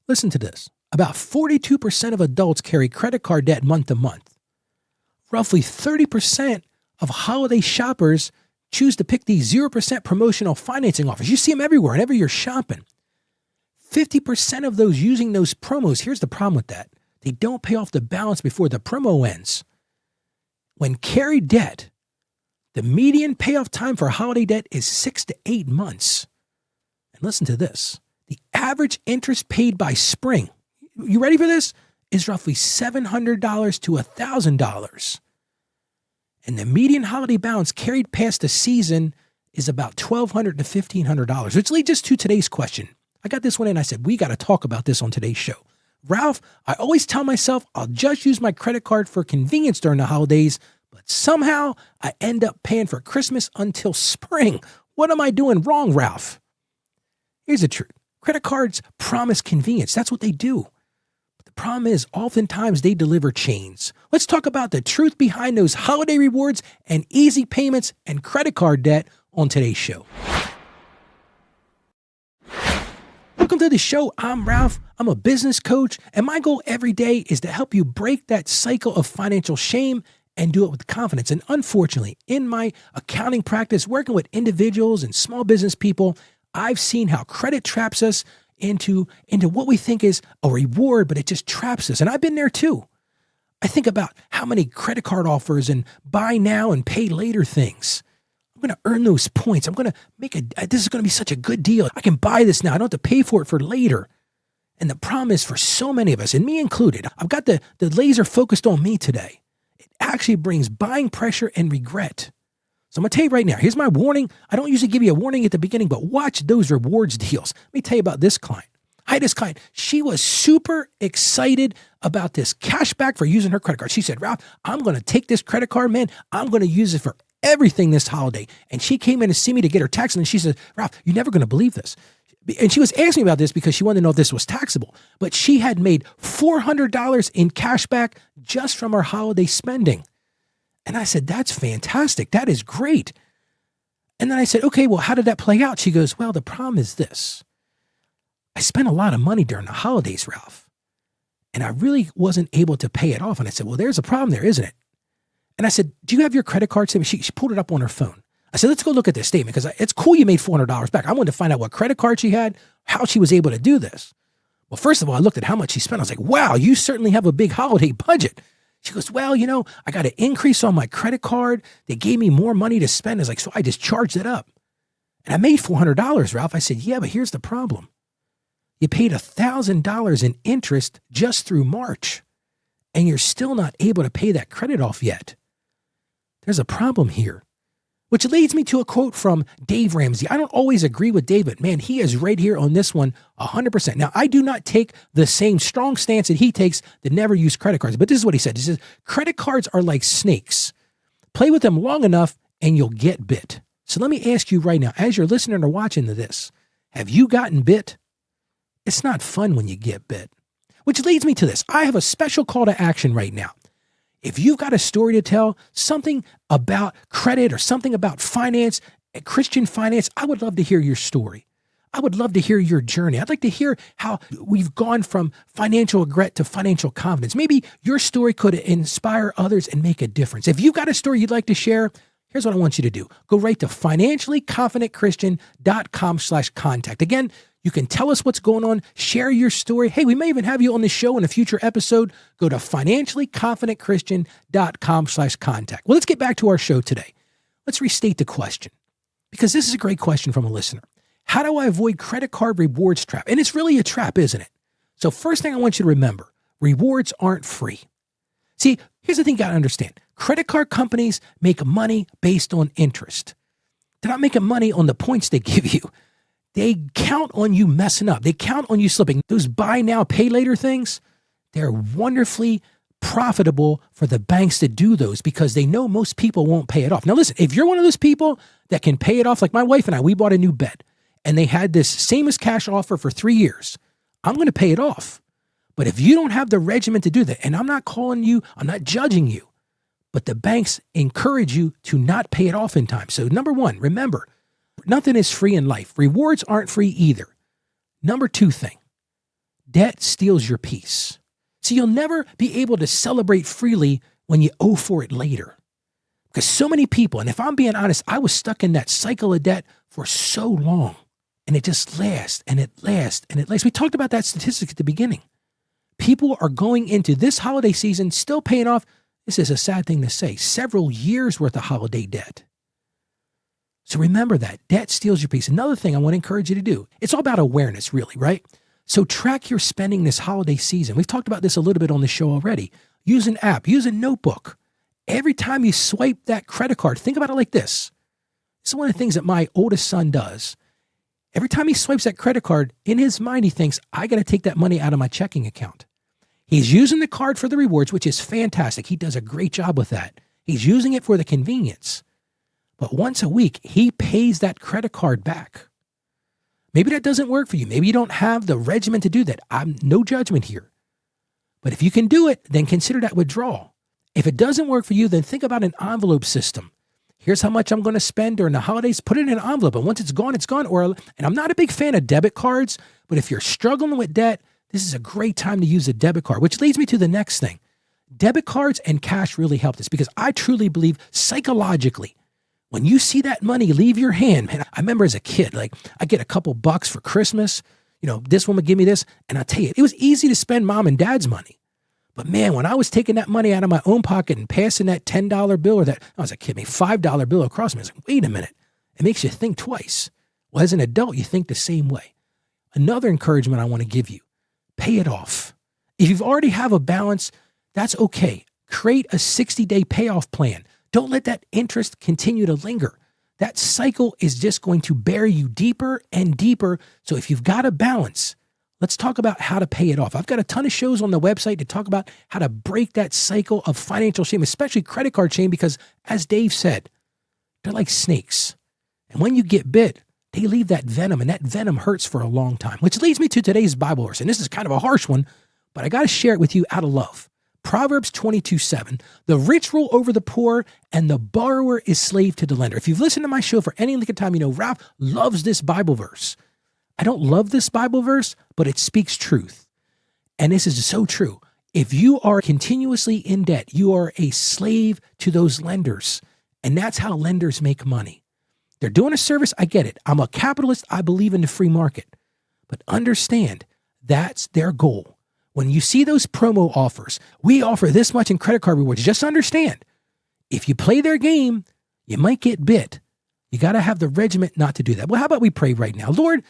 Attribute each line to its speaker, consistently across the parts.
Speaker 1: Listen to this. About 42% of adults carry credit card debt month to month. Roughly 30% of holiday shoppers choose to pick these 0% promotional financing offers. You see them everywhere, whenever you're shopping. 50% of those using those promos, here's the problem with that. They don't pay off the balance before the promo ends. When carried debt, the median payoff time for holiday debt is 6 to 8 months. And listen to this. The average interest paid by spring, you ready for this, is roughly $700 to $1,000. And the median holiday balance carried past the season is about $1,200 to $1,500, which leads us to today's question. I got this one in. I said, we got to talk about this on today's show. Ralph, I always tell myself I'll just use my credit card for convenience during the holidays, but somehow I end up paying for Christmas until spring. What am I doing wrong, Ralph? Here's the truth. Credit cards promise convenience. That's what they do. But the problem is, oftentimes they deliver chains. Let's talk about the truth behind those holiday rewards and easy payments and credit card debt on today's show. Welcome to the show. I'm Ralph. I'm a business coach, and my goal every day is to help you break that cycle of financial shame and do it with confidence. And unfortunately, in my accounting practice, working with individuals and small business people, I've seen how credit traps us into what we think is a reward, but it just traps us. And I've been there too. I think about how many credit card offers and buy now and pay later things. I'm going to earn those points. I'm going to this is going to be such a good deal. I can buy this now. I don't have to pay for it for later. And the problem is, for so many of us, and me included, I've got the laser focused on me today. It actually brings buying pressure and regret. So I'm going to tell you right now, here's my warning. I don't usually give you a warning at the beginning, but watch those rewards deals. Let me tell you about this client. I had this client. She was super excited about this cash back for using her credit card. She said, Ralph, I'm going to take this credit card, man. I'm going to use it for everything this holiday. And she came in to see me to get her tax. And she said, Ralph, you're never going to believe this. And she was asking me about this because she wanted to know if this was taxable. But she had made $400 in cash back just from her holiday spending. And I said, that's fantastic. That is great. And then I said, okay, well, how did that play out? She goes, well, the problem is this. I spent a lot of money during the holidays, Ralph, and I really wasn't able to pay it off. And I said, well, there's a problem there, isn't it? And I said, do you have your credit card statement? She pulled it up on her phone. I said, let's go look at this statement because it's cool you made $400 back. I wanted to find out what credit card she had, how she was able to do this. Well, first of all, I looked at how much she spent. I was like, wow, you certainly have a big holiday budget. She goes, well, I got an increase on my credit card. They gave me more money to spend. It's like, so I just charged it up. And I made $400, Ralph. I said, yeah, but here's the problem. You paid $1,000 in interest just through March, and you're still not able to pay that credit off yet. There's a problem here, which leads me to a quote from Dave Ramsey. I don't always agree with David. Man, he is right here on this one 100%. Now, I do not take the same strong stance that he takes to never use credit cards, but this is what he said. He says, credit cards are like snakes. Play with them long enough and you'll get bit. So let me ask you right now, as you're listening or watching to this, have you gotten bit? It's not fun when you get bit. Which leads me to this. I have a special call to action right now. If you've got a story to tell, something about credit or something about finance, Christian finance, I would love to hear your story. I would love to hear your journey. I'd like to hear how we've gone from financial regret to financial confidence. Maybe your story could inspire others and make a difference. If you've got a story you'd like to share, here's what I want you to do. Go right to financiallyconfidentchristian.com/contact. Again, you can tell us what's going on, share your story. Hey, we may even have you on the show in a future episode. Go to financiallyconfidentchristian.com/contact. Well, let's get back to our show today. Let's restate the question, because this is a great question from a listener. How do I avoid credit card rewards trap? And it's really a trap, isn't it? So first thing I want you to remember, rewards aren't free. See, here's the thing you got to understand. Credit card companies make money based on interest. They're not making money on the points they give you. They count on you messing up. They count on you slipping. Those buy now, pay later things, they're wonderfully profitable for the banks to do those because they know most people won't pay it off. Now listen, if you're one of those people that can pay it off, like my wife and I, we bought a new bed and they had this same as cash offer for 3 years. I'm going to pay it off. But if you don't have the regimen to do that, and I'm not calling you, I'm not judging you, but the banks encourage you to not pay it off in time. So number one, remember, nothing is free in life. Rewards aren't free either. Number two thing, Debt steals your peace. So you'll never be able to celebrate freely when you owe for it later. Because so many people, and if I'm being honest, I was stuck in that cycle of debt for so long. And it just lasts and it lasts and it lasts. We talked about that statistic at the beginning. People are going into this holiday season still paying off, this is a sad thing to say, several years worth of holiday debt. So remember that. Debt steals your peace. Another thing I want to encourage you to do, it's all about awareness really, right? So track your spending this holiday season. We've talked about this a little bit on the show already. Use an app, use a notebook. Every time you swipe that credit card, think about it like this. This is one of the things that my oldest son does. Every time he swipes that credit card, in his mind, he thinks, I got to take that money out of my checking account. He's using the card for the rewards, which is fantastic. He does a great job with that. He's using it for the convenience. But once a week, he pays that credit card back. Maybe that doesn't work for you. Maybe you don't have the regimen to do that. I'm no judgment here. But if you can do it, then consider that withdrawal. If it doesn't work for you, then think about an envelope system. Here's how much I'm going to spend during the holidays. Put it in an envelope. And once it's gone, it's gone. And I'm not a big fan of debit cards, but if you're struggling with debt, this is a great time to use a debit card, which leads me to the next thing. Debit cards and cash really help this because I truly believe psychologically, when you see that money leave your hand, man, I remember as a kid, like I get a couple bucks for Christmas. This one would give me this. And I'll tell you, it was easy to spend mom and dad's money. But man, when I was taking that money out of my own pocket and passing that $10 bill or that, I was a kid, $5 bill across me, I was like, wait a minute. It makes you think twice. Well, as an adult, you think the same way. Another encouragement I want to give you, pay it off. If you've already have a balance, that's okay. Create a 60-day payoff plan. Don't let that interest continue to linger. That cycle is just going to bury you deeper and deeper. So if you've got a balance, let's talk about how to pay it off. I've got a ton of shows on the website to talk about how to break that cycle of financial shame, especially credit card shame, because as Dave said, they're like snakes. And when you get bit, they leave that venom, and that venom hurts for a long time, which leads me to today's Bible verse. And this is kind of a harsh one, but I got to share it with you out of love. Proverbs 22:7, the rich rule over the poor, and the borrower is slave to the lender. If you've listened to my show for any length of time, you know Ralph loves this Bible verse. I don't love this Bible verse, but it speaks truth. And this is so true. If you are continuously in debt, you are a slave to those lenders. And that's how lenders make money. They're doing a service. I get it. I'm a capitalist. I believe in the free market. But understand, that's their goal. When you see those promo offers, we offer this much in credit card rewards. Just understand, if you play their game, you might get bit. You got to have the regiment not to do that. Well, how about we pray right now? Lord,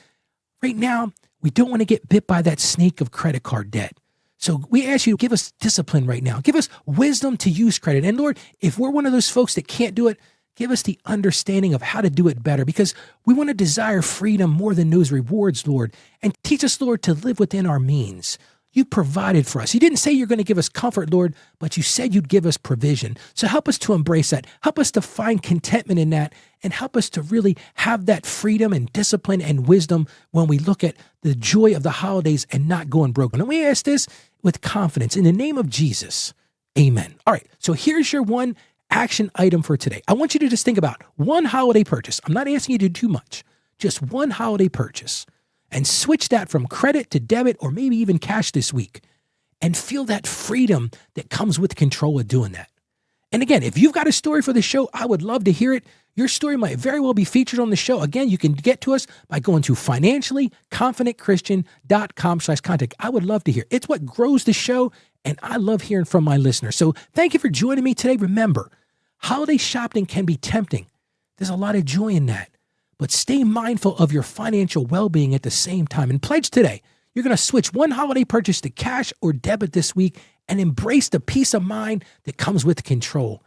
Speaker 1: right now, we don't want to get bit by that snake of credit card debt. So we ask you to give us discipline right now. Give us wisdom to use credit. And Lord, if we're one of those folks that can't do it, give us the understanding of how to do it better, because we want to desire freedom more than those rewards, Lord. And teach us, Lord, to live within our means. You provided for us. You didn't say you're going to give us comfort, Lord, but you said you'd give us provision. So help us to embrace that. Help us to find contentment in that, and help us to really have that freedom and discipline and wisdom when we look at the joy of the holidays and not going broke. And we ask this with confidence in the name of Jesus. Amen. All right. So here's your one action item for today. I want you to just think about one holiday purchase. I'm not asking you to do too much, just one holiday purchase, and switch that from credit to debit or maybe even cash this week, and feel that freedom that comes with control of doing that. And again, if you've got a story for the show, I would love to hear it. Your story might very well be featured on the show. Again, you can get to us by going to financiallyconfidentchristian.com/contact. I would love to hear. It's what grows the show, and I love hearing from my listeners. So thank you for joining me today. Remember, holiday shopping can be tempting. There's a lot of joy in that. But stay mindful of your financial well-being at the same time. And pledge today, you're going to switch one holiday purchase to cash or debit this week and embrace the peace of mind that comes with control.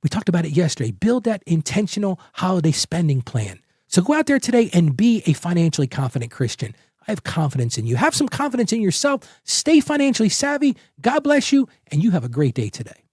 Speaker 1: We talked about it yesterday. Build that intentional holiday spending plan. So go out there today and be a financially confident Christian. I have confidence in you. Have some confidence in yourself. Stay financially savvy. God bless you, and you have a great day today.